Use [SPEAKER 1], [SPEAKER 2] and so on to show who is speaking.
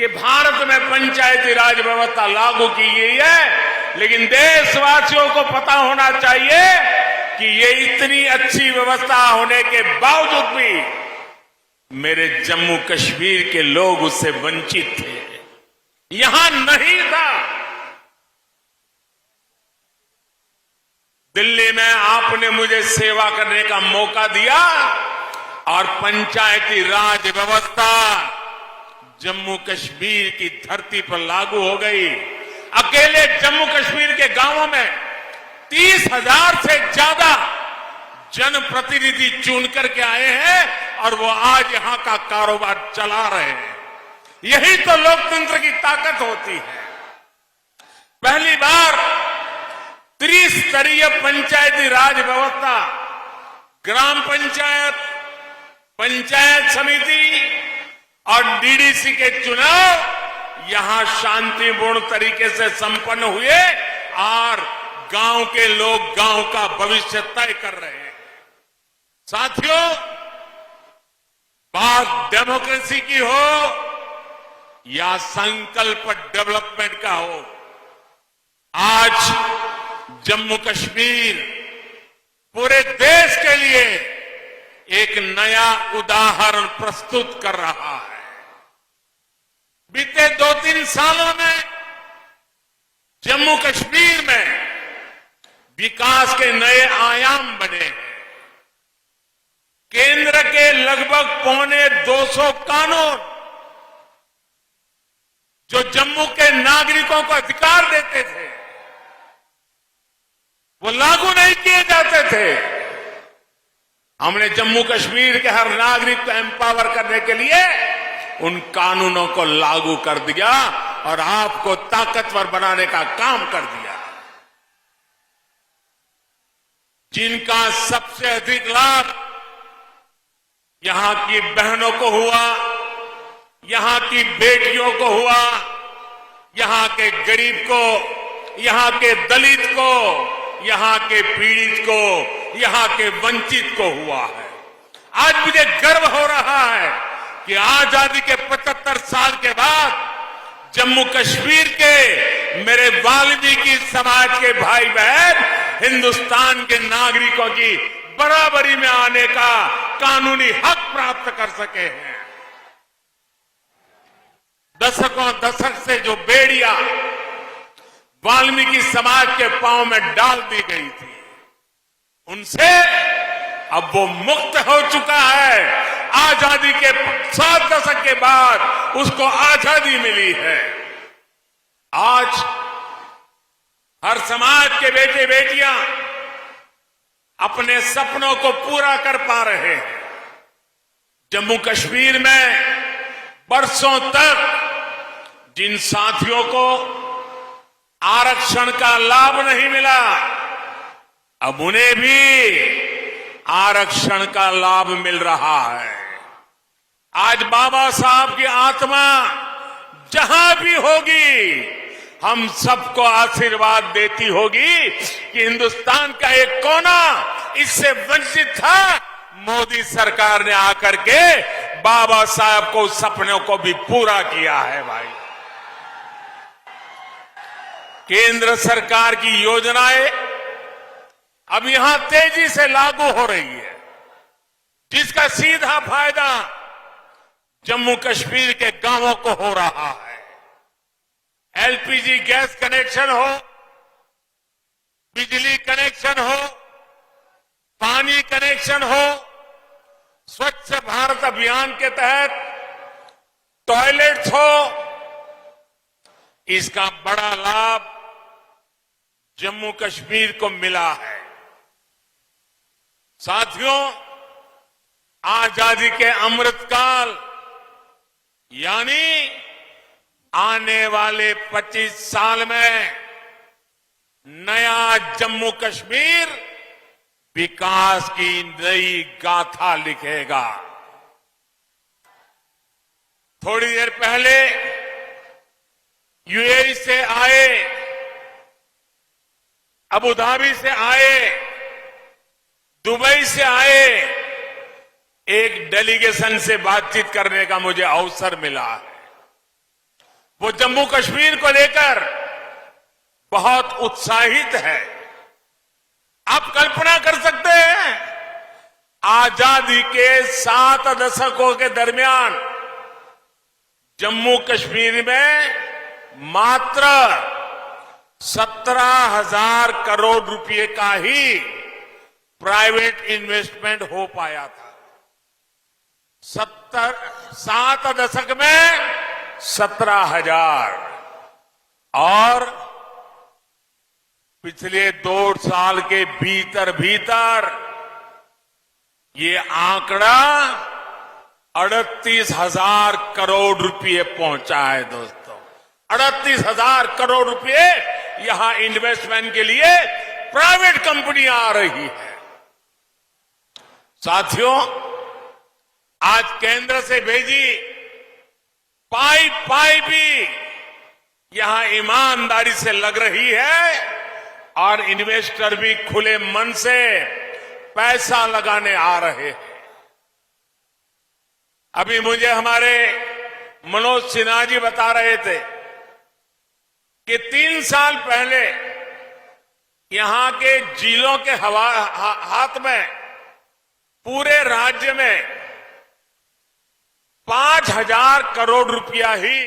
[SPEAKER 1] कि भारत में पंचायती राज व्यवस्था लागू की गई है, लेकिन देशवासियों को पता होना चाहिए कि ये इतनी अच्छी व्यवस्था होने के बावजूद भी मेरे जम्मू कश्मीर के लोग उससे वंचित थे, यहां नहीं था। दिल्ली में आपने मुझे सेवा करने का मौका दिया और पंचायती राज व्यवस्था जम्मू कश्मीर की धरती पर लागू हो गई। अकेले जम्मू कश्मीर के गांवों में 30,000 से ज्यादा जनप्रतिनिधि चुन करके आए हैं और वो आज यहां का कारोबार चला रहे हैं। यही तो लोकतंत्र की ताकत होती है। पहली बार त्रिस्तरीय पंचायती राज व्यवस्था, ग्राम पंचायत, पंचायत समिति और डीडीसी के चुनाव यहां शांतिपूर्ण तरीके से संपन्न हुए और गांव के लोग गांव का भविष्य तय कर रहे हैं। साथियों, बात डेमोक्रेसी की हो या संकल्प डेवलपमेंट का हो, आज जम्मू कश्मीर पूरे देश के लिए एक नया उदाहरण प्रस्तुत कर रहा है। बीते 2-3 सालों में जम्मू कश्मीर में विकास के नए आयाम बने हैं। केंद्र के लगभग 250 कानून जो जम्मू के नागरिकों को अधिकार देते थे, वो लागू नहीं किए जाते थे। हमने जम्मू कश्मीर के हर नागरिक को एम्पावर करने के लिए उन कानूनों को लागू कर दिया और आपको ताकतवर बनाने का काम कर दिया। जिनका सबसे अधिक लाभ यहां की बहनों को हुआ, यहां की बेटियों को हुआ, यहां के गरीब को, यहां के दलित को, यहां के पीड़ित को, यहां के वंचित को हुआ है। आज मुझे गर्व हो रहा है कि आजादी के 75 साल के बाद जम्मू कश्मीर के मेरे वाल्मीकि समाज के भाई बहन हिंदुस्तान के नागरिकों की बराबरी में आने का कानूनी हक प्राप्त कर सके हैं। दशक से जो बेड़ियां वाल्मीकि समाज के पांव में डाल दी गई थी, उनसे अब वो मुक्त हो चुका है। आजादी के 7 दशक के बाद उसको आजादी मिली है। आज हर समाज के बेटे बेटियां अपने सपनों को पूरा कर पा रहे हैं। जम्मू कश्मीर में बरसों तक जिन साथियों को आरक्षण का लाभ नहीं मिला, अब उन्हें भी आरक्षण का लाभ मिल रहा है। आज बाबा साहब की आत्मा जहां भी होगी, हम सबको आशीर्वाद देती होगी कि हिंदुस्तान का एक कोना इससे वंचित था। मोदी सरकार ने आकर के बाबा साहब को सपनों को भी पूरा किया है। भाई, केंद्र सरकार की योजनाएं अब यहां तेजी से लागू हो रही है, जिसका सीधा फायदा जम्मू कश्मीर के गांवों को हो रहा है। एलपीजी गैस कनेक्शन हो, बिजली कनेक्शन हो, पानी कनेक्शन हो, स्वच्छ भारत अभियान के तहत टॉयलेट्स हो, इसका बड़ा लाभ जम्मू कश्मीर को मिला है। साथियों, आजादी के अमृतकाल यानी आने वाले 25 साल में नया जम्मू कश्मीर विकास की नई गाथा लिखेगा। थोड़ी देर पहले यूएई से आए, अबू धाबी से आए, दुबई से आए एक डेलीगेशन से बातचीत करने का मुझे अवसर मिला है। वो जम्मू कश्मीर को लेकर बहुत उत्साहित है। आप कल्पना कर सकते हैं, आजादी के 7 दशकों के दरमियान जम्मू कश्मीर में मात्र 17,000 करोड़ रुपए का ही प्राइवेट इन्वेस्टमेंट हो पाया था। 7 दशक में 17,000 और पिछले 2 साल के भीतर भीतर ये आंकड़ा 38,000 करोड़ रुपए पहुंचा है। दोस्तों, 38,000 करोड़ रुपए यहां इन्वेस्टमेंट के लिए प्राइवेट कंपनियां आ रही है। साथियों, आज केंद्र से भेजी पाइप भी यहां ईमानदारी से लग रही है और इन्वेस्टर भी खुले मन से पैसा लगाने आ रहे हैं। अभी मुझे हमारे मनोज सिन्हा जी बता रहे थे कि 3 साल पहले यहां के जिलों के हाथ में पूरे राज्य में 5,000 करोड़ रुपया ही